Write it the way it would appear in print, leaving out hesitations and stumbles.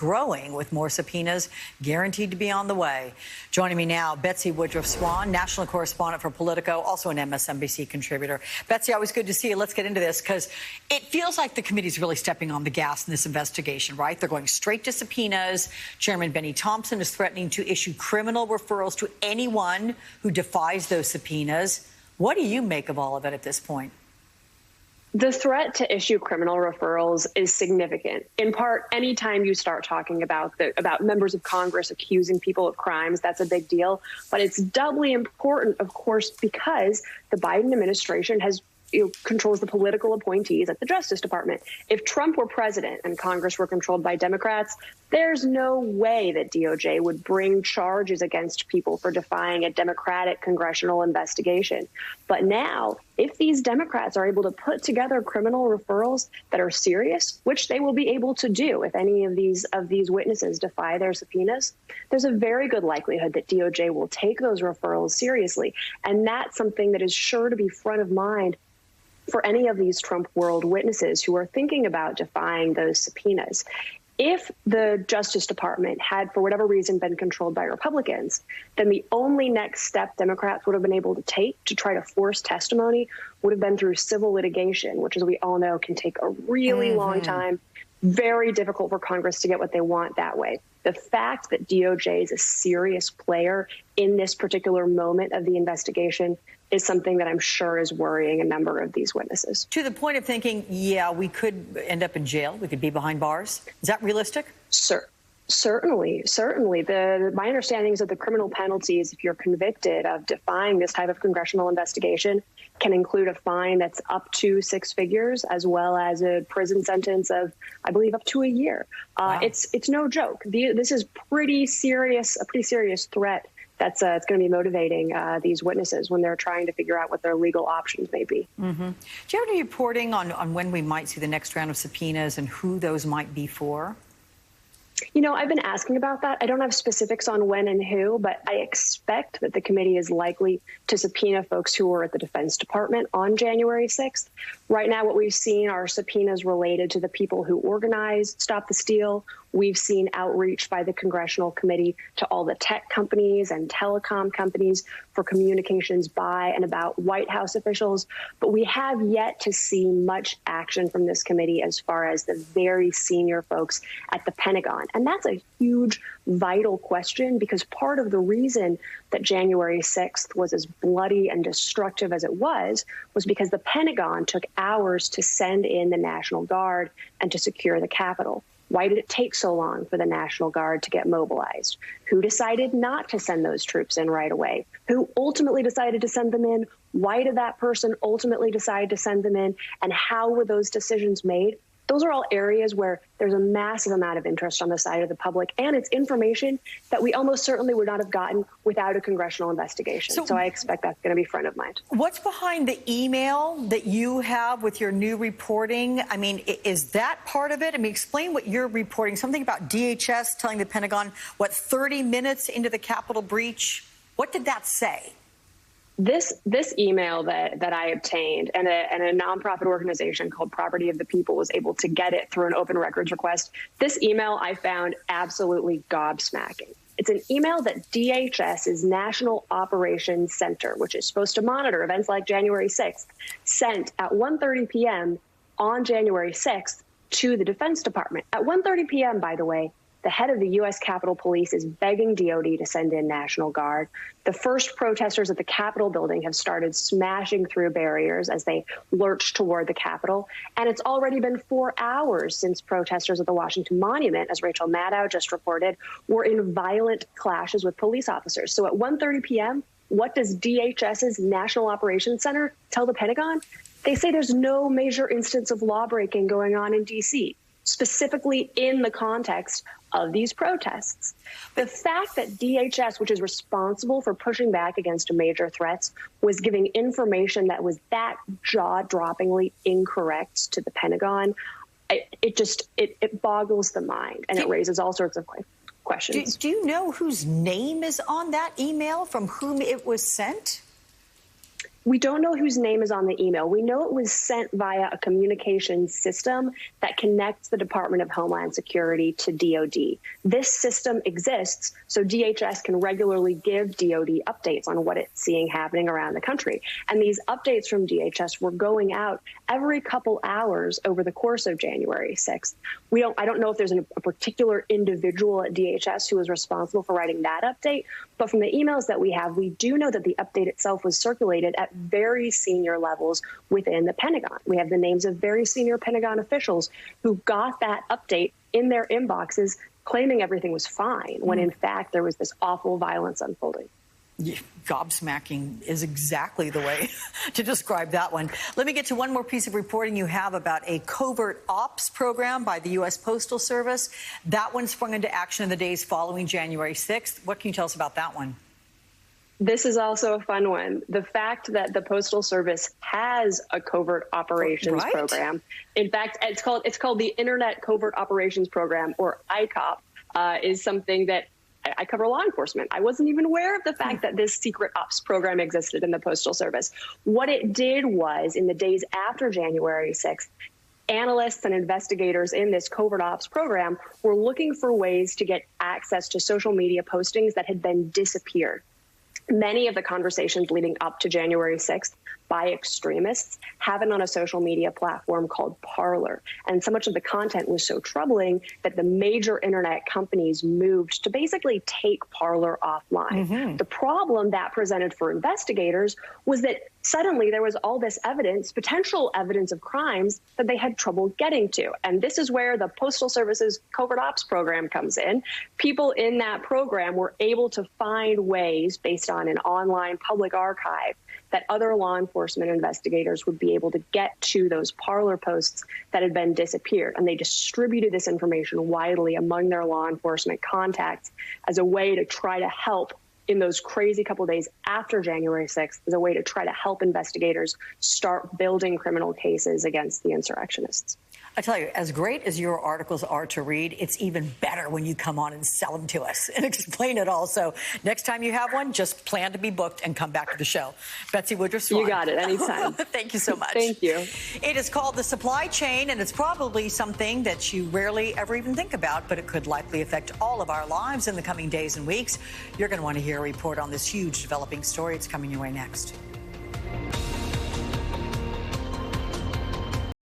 growing with more subpoenas guaranteed to be on the way. Joining me now, Betsy Woodruff-Swan, national correspondent for Politico, also an Msnbc contributor. Betsy, always good to see you. Let's get into this because it feels like the committee's really stepping on the gas in this investigation, right? They're going straight to subpoenas. Chairman Benny Thompson is threatening to issue criminal referrals to anyone who defies those subpoenas. What do you make of all of it at this point? The threat to issue criminal referrals is significant. In part, anytime you start talking about members of Congress accusing people of crimes, that's a big deal. But it's doubly important, of course, because the Biden administration controls the political appointees at the Justice Department. If Trump were president and Congress were controlled by Democrats, there's no way that DOJ would bring charges against people for defying a Democratic congressional investigation. But now, if these Democrats are able to put together criminal referrals that are serious, which they will be able to do if any of these witnesses defy their subpoenas, there's a very good likelihood that DOJ will take those referrals seriously. And that's something that is sure to be front of mind for any of these Trump world witnesses who are thinking about defying those subpoenas. If the Justice Department had, for whatever reason, been controlled by Republicans, then the only next step Democrats would have been able to take to try to force testimony would have been through civil litigation, which, as we all know, can take a really long time, very difficult for Congress to get what they want that way. The fact that DOJ is a serious player in this particular moment of the investigation is something that I'm sure is worrying a number of these witnesses. To the point of thinking, yeah, we could end up in jail. We could be behind bars. Is that realistic? Certainly. My understanding is that the criminal penalties, if you're convicted of defying this type of congressional investigation, can include a fine that's up to 6 figures, as well as a prison sentence of, I believe, up to a year. Wow. It's no joke. This is a pretty serious threat. That's it's going to be motivating these witnesses when they're trying to figure out what their legal options may be. Mm-hmm. Do you have any reporting on when we might see the next round of subpoenas and who those might be for? You know, I've been asking about that. I don't have specifics on when and who, but I expect that the committee is likely to subpoena folks who were at the Defense Department on January 6th. Right now, what we've seen are subpoenas related to the people who organized Stop the Steal. We've seen outreach by the Congressional Committee to all the tech companies and telecom companies for communications by and about White House officials. But we have yet to see much action from this committee as far as the very senior folks at the Pentagon. And that's a huge, vital question, because part of the reason that January 6th was as bloody and destructive as it was because the Pentagon took hours to send in the National Guard and to secure the Capitol. Why did it take so long for the National Guard to get mobilized? Who decided not to send those troops in right away? Who ultimately decided to send them in? Why did that person ultimately decide to send them in? And how were those decisions made? Those are all areas where there's a massive amount of interest on the side of the public, and it's information that we almost certainly would not have gotten without a congressional investigation. So I expect that's going to be front of mind. What's behind the email that you have with your new reporting? I mean, is that part of it? I mean, explain what you're reporting. Something about DHS telling the Pentagon, 30 minutes into the Capitol breach? What did that say? This email that I obtained, and a nonprofit organization called Property of the People was able to get it through an open records request. This email I found absolutely gobsmacking. It's an email that DHS's National Operations Center, which is supposed to monitor events like January 6th, sent at 1:30 p.m. on January 6th to the Defense Department. At 1:30 p.m., by the way, the head of the U.S. Capitol Police is begging DOD to send in National Guard. The first protesters at the Capitol building have started smashing through barriers as they lurch toward the Capitol. And it's already been 4 hours since protesters at the Washington Monument, as Rachel Maddow just reported, were in violent clashes with police officers. So at 1:30 p.m., what does DHS's National Operations Center tell the Pentagon? They say there's no major instance of lawbreaking going on in D.C., specifically in the context of these protests. The fact that DHS, which is responsible for pushing back against major threats, was giving information that was that jaw-droppingly incorrect to the Pentagon, it boggles the mind, and it raises all sorts of questions. Do you know whose name is on that email, from whom it was sent? We don't know whose name is on the email. We know it was sent via a communications system that connects the Department of Homeland Security to DOD. This system exists so DHS can regularly give DOD updates on what it's seeing happening around the country. And these updates from DHS were going out every couple hours over the course of January 6th. I don't know if there's a particular individual at DHS who was responsible for writing that update, but from the emails that we have, we do know that the update itself was circulated at very senior levels within the Pentagon. We have the names of very senior Pentagon officials who got that update in their inboxes claiming everything was fine, when in fact there was this awful violence unfolding. Yeah, gobsmacking is exactly the way to describe that one. Let me get to one more piece of reporting you have about a covert ops program by the U.S. Postal Service. That one sprung into action in the days following January 6th. What can you tell us about that one? This is also a fun one. The fact that the Postal Service has a covert operations program. In fact, it's called the Internet Covert Operations Program, or ICOP, is something that I cover law enforcement. I wasn't even aware of the fact that this secret ops program existed in the Postal Service. What it did was, in the days after January 6th, analysts and investigators in this covert ops program were looking for ways to get access to social media postings that had been disappeared. Many of the conversations leading up to January 6th by extremists happened on a social media platform called Parler. And so much of the content was so troubling that the major internet companies moved to basically take Parler offline. The problem that presented for investigators was that suddenly there was all this evidence, potential evidence of crimes that they had trouble getting to. And this is where the Postal Service's covert ops program comes in. People in that program were able to find ways, based on an online public archive, that other law enforcement investigators would be able to get to those Parler posts that had been disappeared. And they distributed this information widely among their law enforcement contacts as a way to try to help in those crazy couple of days after January 6th, as a way to try to help investigators start building criminal cases against the insurrectionists. I tell you, as great as your articles are to read, it's even better when you come on and sell them to us and explain it all. So next time you have one, just plan to be booked and come back to the show. Betsy Woodruff-Swan. You got it. Anytime. Thank you so much. Thank you. It is called The Supply Chain, and it's probably something that you rarely ever even think about, but it could likely affect all of our lives in the coming days and weeks. You're going to want to hear a report on this huge developing story. It's coming your way next.